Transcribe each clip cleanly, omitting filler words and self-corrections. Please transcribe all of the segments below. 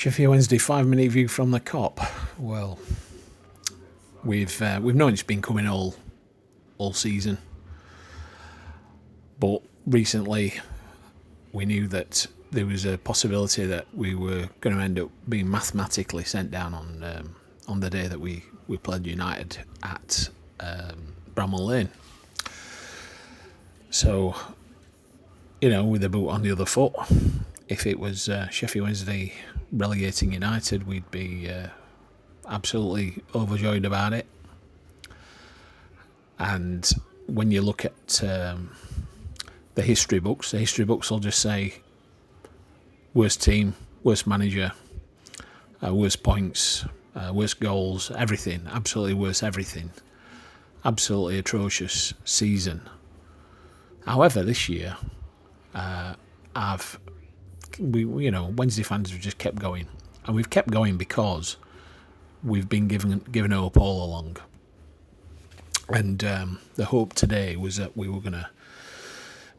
Sheffield Wednesday 5-minute view from the Kop. Well, we've known it's been coming all season, but recently we knew that there was a possibility that we were going to end up being mathematically sent down on the day that we played United at Bramall Lane. So, with the boot on the other foot, if it was Sheffield Wednesday relegating United, we'd be absolutely overjoyed about it. And when you look at the history books will just say worst team, worst manager, worst points, worst goals, everything, absolutely worst everything. Absolutely atrocious season. However, this year, Wednesday fans have just kept going, and we've kept going because we've been given hope all along. And the hope today was that we were going to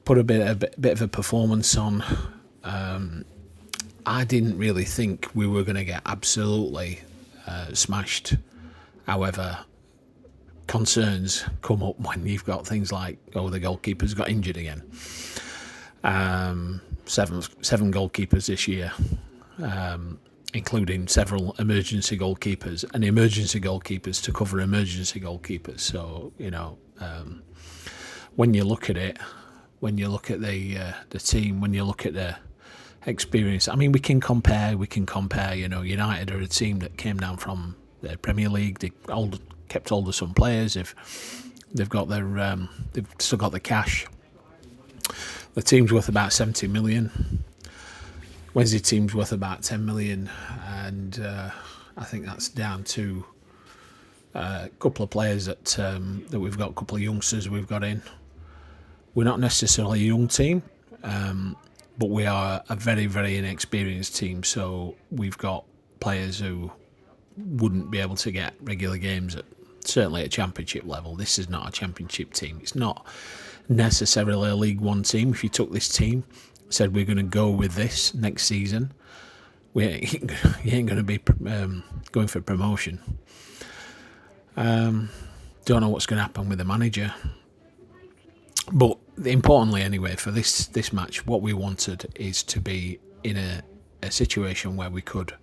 put a bit of a performance on. I didn't really think we were going to get absolutely smashed. However, concerns come up when you've got things like, the goalkeeper's got injured again. 7 goalkeepers this year, including several emergency goalkeepers and emergency goalkeepers to cover emergency goalkeepers. So when you look at it, when you look at the team, when you look at the experience, I mean, we can compare. United are a team that came down from the Premier League. They kept hold of some players. They've got they've still got the cash. The team's worth about 70 million. Wednesday team's worth about 10 million, and I think that's down to a couple of players that we've got, a couple of youngsters we've got in. We're not necessarily a young team, but we are a very, very inexperienced team. So we've got players who wouldn't be able to get regular games certainly at championship level. This is not a championship team. It's not necessarily a League One team. If you took this team, said we're going to go with this next season, you ain't going to be going for promotion. Don't know what's going to happen with the manager. But importantly anyway, for this match, what we wanted is to be in a situation where we could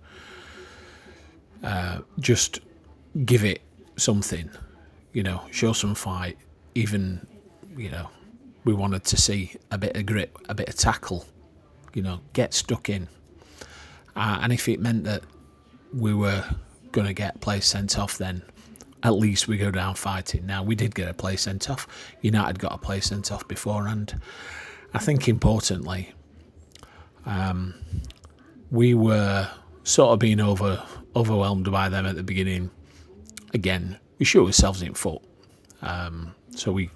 just give it something, show some fight, even, we wanted to see a bit of grit, a bit of tackle, get stuck in. And if it meant that we were going to get players sent off, then at least we go down fighting. Now, we did get a player sent off. United got a player sent off beforehand. I think importantly, we were sort of being overwhelmed by them at the beginning. Again, we shoot ourselves in foot. So we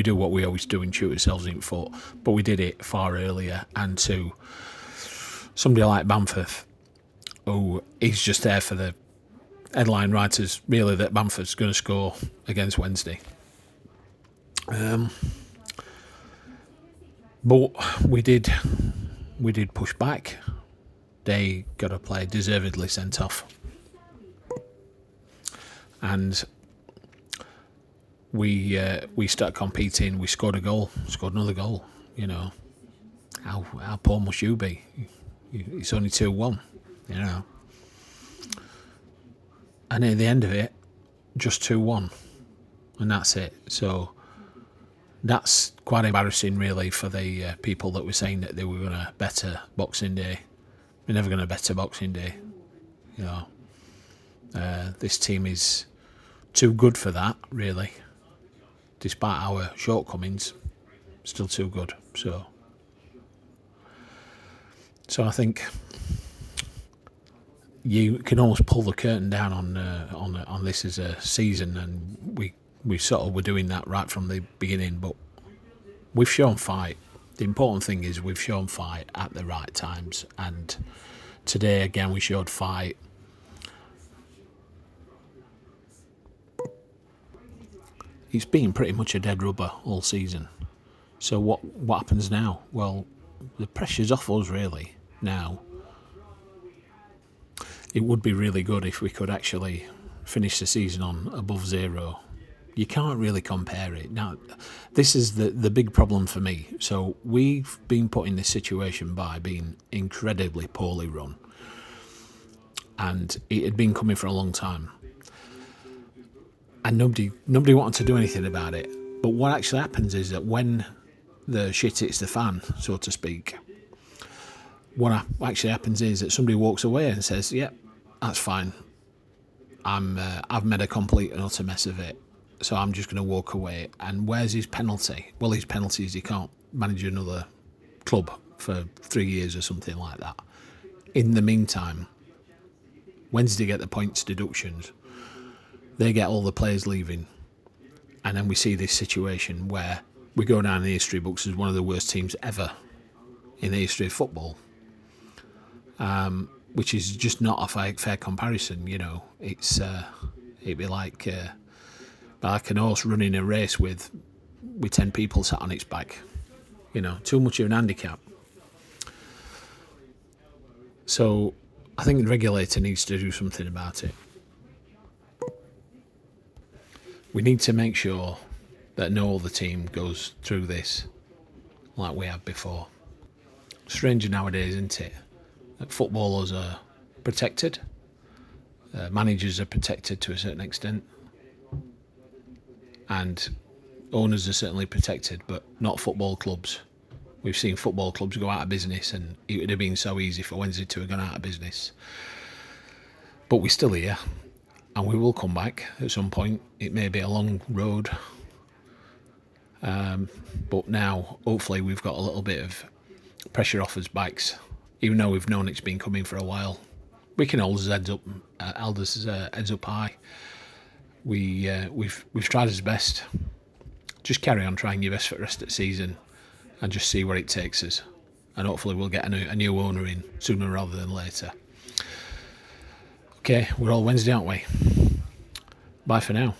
do what we always do and shoot ourselves in foot, but we did it far earlier, and to somebody like Bamford, who is just there for the headline writers, really, that Bamford's going to score against Wednesday. But we did push back. They got a player deservedly sent off, and we started competing. We scored another goal. How poor must you be? It's only 2-1, and at the end of it, just 2-1, and that's it. So that's quite embarrassing, really, for the people that were saying that they were going to better Boxing Day. We're never going to better Boxing Day. This team is too good for that, really. Despite our shortcomings, still too good. So I think you can almost pull the curtain down on this as a season, and we sort of were doing that right from the beginning. But we've shown fight. The important thing is we've shown fight at the right times, and today again we showed fight. It's been pretty much a dead rubber all season. So what happens now? Well, the pressure's off us really now. it would be really good if we could actually finish the season on above zero. You can't really compare it. Now, this is the big problem for me. So we've been put in this situation by being incredibly poorly run. And it had been coming for a long time. And nobody wanted to do anything about it. But what actually happens is that when the shit hits the fan, so to speak, what actually happens is that somebody walks away and says, "Yep, that's fine. I've made a complete and utter mess of it, so I'm just going to walk away." And where's his penalty? Well, his penalty is he can't manage another club for 3 years or something like that. In the meantime, Wednesday get the points deductions. They get all the players leaving. And then we see this situation where we go down in the history books as one of the worst teams ever in the history of football. Which is just not a fair comparison, you know. It'd be like an horse running a race with 10 people sat on its back. You know, too much of an handicap. So I think the regulator needs to do something about it. We need to make sure that no other team goes through this like we have before. Stranger nowadays, isn't it? That footballers are protected, managers are protected to a certain extent, and owners are certainly protected, but not football clubs. We've seen football clubs go out of business, and it would have been so easy for Wednesday to have gone out of business. But we're still here, and we will come back at some point. It may be a long road, but now, hopefully, we've got a little bit of pressure off us backs. Even though we've known it's been coming for a while, we can hold us heads up high. We've tried our best. Just carry on trying your best for the rest of the season, and just see where it takes us. And hopefully we'll get a new owner in sooner rather than later. Okay, we're all Wednesday, aren't we? Bye for now.